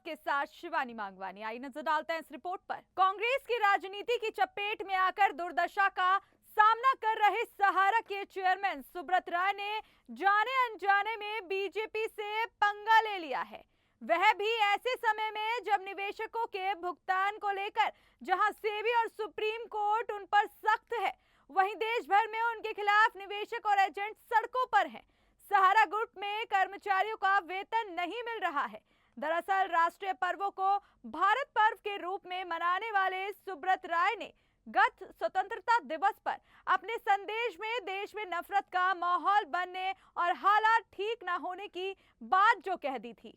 के साथ शिवानी मांगवानी। आई नजर डालते हैं इस रिपोर्ट पर। कांग्रेस की राजनीति की चपेट में आकर दुर्दशा का सामना कर रहे सहारा के चेयरमैन सुब्रत राय ने जाने अनजाने में बीजेपी से पंगा ले लिया है। वह भी ऐसे समय में जब निवेशकों के भुगतान को लेकर जहां सेबी और सुप्रीम कोर्ट उन पर सख्त है, वहीं देश भर में उनके खिलाफ निवेशक और एजेंट सड़कों पर हैं। सहारा ग्रुप में कर्मचारियों का वेतन नहीं मिल रहा है। दरअसल राष्ट्रीय पर्वों को भारत पर्व के रूप में मनाने वाले सुब्रत राय ने गत स्वतंत्रता दिवस पर अपने संदेश में देश में नफरत का माहौल बनने और हालात ठीक न होने की बात जो कह दी थी।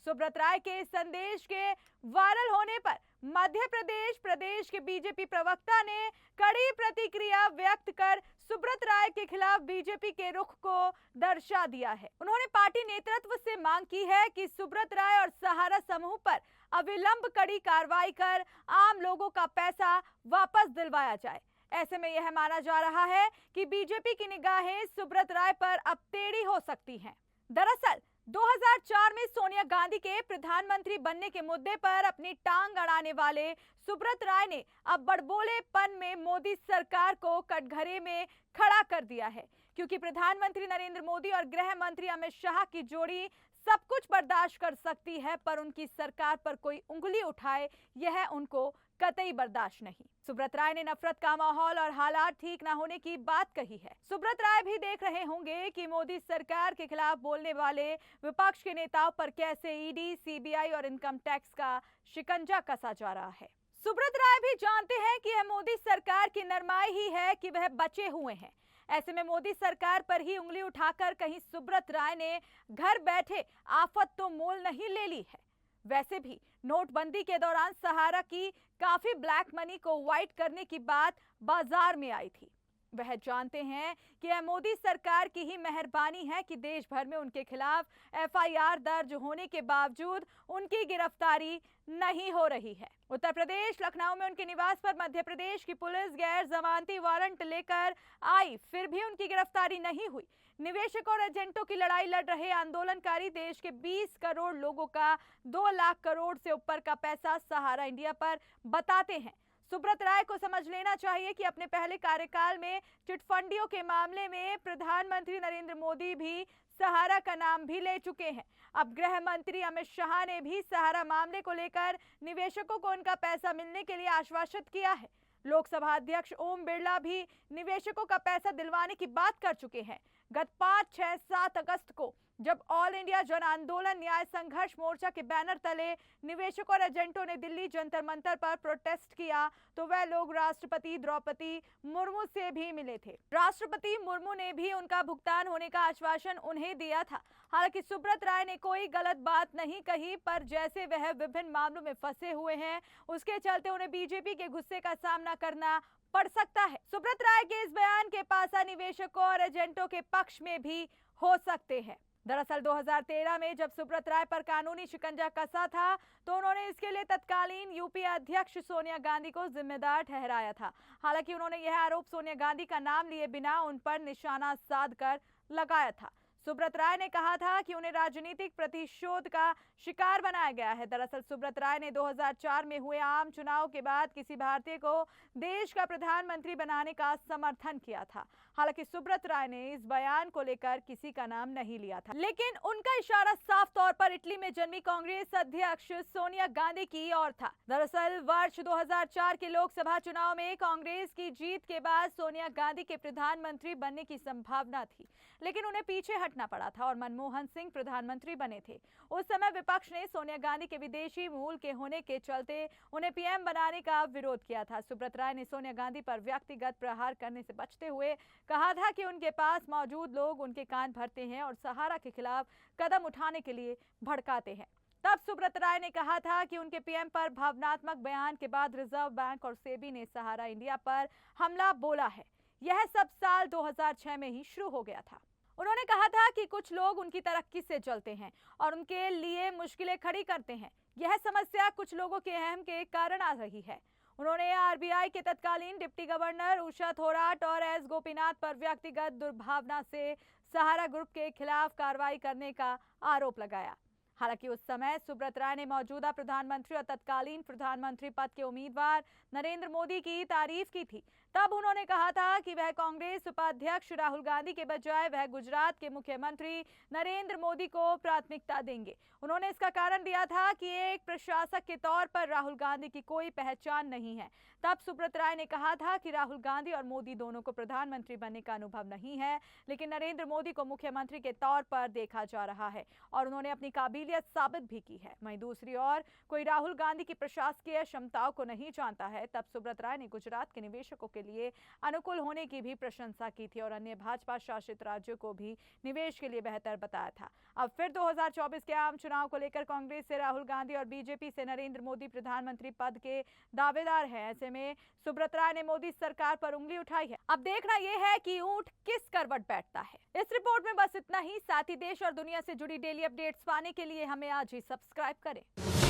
सुब्रत राय के संदेश के वायरल होने पर मध्य प्रदेश के बीजेपी प्रवक्ता ने कड़ी प्रतिक्रिया व्यक्त कर सुब्रत राय के खिलाफ बीजेपी के रुख को दर्शा दिया है। उन्होंने पार्टी नेतृत्व से मांग की है कि सुब्रत राय और सहारा समूह पर अविलंब कड़ी कार्रवाई कर आम लोगों का पैसा वापस दिलवाया जाए। ऐसे में यह माना जा रहा है कि बीजेपी की निगाहें सुब्रत राय पर अब टेढ़ी हो सकती हैं। दरअसल 2004 में सोनिया गांधी के प्रधानमंत्री बनने के मुद्दे पर अपनी टांग अड़ाने वाले सुब्रत राय ने अब बड़बोलेपन में मोदी सरकार को कटघरे में खड़ा कर दिया है, क्योंकि प्रधानमंत्री नरेंद्र मोदी और गृह मंत्री अमित शाह की जोड़ी सब कुछ बर्दाश्त कर सकती है, पर उनकी सरकार पर कोई उंगली उठाए यह उनको कतई बर्दाश्त नहीं। सुब्रत राय ने नफरत का माहौल और हालात ठीक न होने की बात कही है। सुब्रत राय भी देख रहे होंगे कि मोदी सरकार के खिलाफ बोलने वाले विपक्ष के नेताओं पर कैसे ईडी, सीबीआई और इनकम टैक्स का शिकंजा कसा जा रहा है। सुब्रत राय भी जानते हैं कि यह मोदी सरकार की नरमाई ही है कि वह बचे हुए हैं। ऐसे में मोदी सरकार पर ही उंगली उठाकर कहीं सुब्रत राय ने घर बैठे आफत तो मोल नहीं ले ली है। वैसे भी नोटबंदी के दौरान सहारा की काफी ब्लैक मनी को वाइट करने की बात बाजार में आई थी। वह जानते हैं कि यह मोदी सरकार की ही मेहरबानी है कि देश भर में उनके खिलाफ एफआईआर दर्ज होने के बावजूद उनकी गिरफ्तारी नहीं हो रही है। उत्तर प्रदेश लखनऊ में उनके निवास पर मध्य प्रदेश की पुलिस गैर जमानती वारंट लेकर आई, फिर भी उनकी गिरफ्तारी नहीं हुई। निवेशकों और एजेंटों की लड़ाई लड़ रहे आंदोलनकारी देश के 20 करोड़ लोगों का 2 लाख करोड़ से ऊपर का पैसा सहारा इंडिया पर बताते हैं। सुब्रत राय को समझ लेना चाहिए कि अपने पहले कार्यकाल में चिटफंडियों के मामले में प्रधानमंत्री नरेंद्र मोदी भी सहारा का नाम भी ले चुके हैं। अब गृह मंत्री अमित शाह ने भी सहारा मामले को लेकर निवेशकों को उनका पैसा मिलने के लिए आश्वासित किया है। लोकसभा अध्यक्ष ओम बिरला भी निवेशकों का पैसा दिलवाने की बात कर चुके हैं। गत 5, 6, 7 अगस्त को जब ऑल इंडिया जन आंदोलन न्याय संघर्ष मोर्चा के बैनर तले निवेशकों और एजेंटों ने दिल्ली जंतर मंतर पर प्रोटेस्ट किया, तो वह लोग राष्ट्रपति द्रौपदी मुर्मू से भी मिले थे। राष्ट्रपति मुर्मू ने भी उनका भुगतान होने का आश्वासन उन्हें दिया था। हालांकि सुब्रत राय ने कोई गलत बात नहीं कही, पर जैसे वह विभिन्न मामलों में फंसे हुए हैं, उसके चलते उन्हें बीजेपी के गुस्से का सामना करना पड़ सकता है। सुब्रत राय के इस बयान के पासा निवेशकों और एजेंटों के पक्ष में भी हो सकते हैं। दरअसल 2013 में जब सुब्रत राय पर कानूनी शिकंजा कसा था, तो उन्होंने इसके लिए तत्कालीन यूपीए अध्यक्ष सोनिया गांधी को जिम्मेदार ठहराया था। हालांकि उन्होंने यह आरोप सोनिया गांधी का नाम लिए बिना उन पर निशाना साधकर लगाया था। सुब्रत राय ने कहा था कि उन्हें राजनीतिक प्रतिशोध का शिकार बनाया गया है। दरअसल सुब्रत राय ने 2004 में हुए आम चुनाव के बाद किसी भारतीय को देश का प्रधानमंत्री बनाने का समर्थन किया था। हालांकि सुब्रत राय ने इस बयान को लेकर किसी का नाम नहीं लिया था, लेकिन उनका इशारा साफ तौर पर इटली में जन्मी कांग्रेस अध्यक्ष सोनिया गांधी की ओर था। दरअसल वर्ष 2004 के लोकसभा चुनाव में कांग्रेस की जीत के बाद सोनिया गांधी के प्रधानमंत्री बनने की संभावना थी, लेकिन उन्हें पीछे हटना पड़ा था और मनमोहन सिंह प्रधानमंत्री बने थे। उस समय विपक्ष ने सोनिया गांधी के विदेशी मूल के होने के चलते उन्हें पीएम बनाने का विरोध किया था। सुब्रत राय ने सोनिया गांधी पर व्यक्तिगत प्रहार करने से बचते हुए कहा था कि उनके पास मौजूद लोग उनके कान भरते हैं और सहारा के खिलाफ कदम उठाने के लिए भड़काते हैं। तब सुब्रत राय ने कहा था कि उनके पीएम पर भावनात्मक बयान के बाद रिजर्व बैंक और सेबी ने सहारा इंडिया पर हमला बोला है। यह सब साल 2006 में ही शुरू हो गया था। उन्होंने कहा था कि कुछ लोग उनकी तरक्की से जलते हैं और उनके लिए मुश्किलें खड़ी करते हैं। यह समस्या कुछ लोगों के अहम के कारण आ रही है। उन्होंने आरबीआई के तत्कालीन डिप्टी गवर्नर उषा थोराट और एस गोपीनाथ पर व्यक्तिगत दुर्भावना से सहारा ग्रुप के खिलाफ कार्रवाई करने का आरोप लगाया। हालांकि उस समय सुब्रत राय ने मौजूदा प्रधानमंत्री और तत्कालीन प्रधानमंत्री पद के उम्मीदवार नरेंद्र मोदी की तारीफ की थी। तब उन्होंने कहा था कि वह कांग्रेस उपाध्यक्ष राहुल गांधी के बजाय वह गुजरात के मुख्यमंत्री नरेंद्र मोदी को प्राथमिकता देंगे। उन्होंने इसका कारण दिया था कि एक प्रशासक के तौर पर राहुल गांधी की कोई पहचान नहीं है। तब सुब्रत राय ने कहा था कि राहुल गांधी और मोदी दोनों को प्रधानमंत्री बनने का अनुभव नहीं है, लेकिन नरेंद्र मोदी को मुख्यमंत्री के तौर पर देखा जा रहा है और उन्होंने अपनी काबिलियत साबित भी की है। वहीं दूसरी ओर कोई राहुल गांधी की प्रशासकीय क्षमताओं को नहीं जानता है। तब सुब्रत राय ने गुजरात के निवेशकों के लिए अनुकूल होने की भी प्रशंसा की थी और अन्य भाजपा शासित राज्यों को भी निवेश के लिए बेहतर बताया था। अब फिर 2024 के आम चुनाव को लेकर कांग्रेस से राहुल गांधी और बीजेपी से नरेंद्र मोदी प्रधानमंत्री पद के दावेदार हैं। ऐसे में सुब्रत राय ने मोदी सरकार पर उंगली उठाई है। अब देखना यह है कि ऊंट किस करवट बैठता है। इस रिपोर्ट में बस इतना ही। साथ ही देश और दुनिया से जुड़ी डेली अपडेट्स पाने के लिए हमें आज ही सब्सक्राइब करें।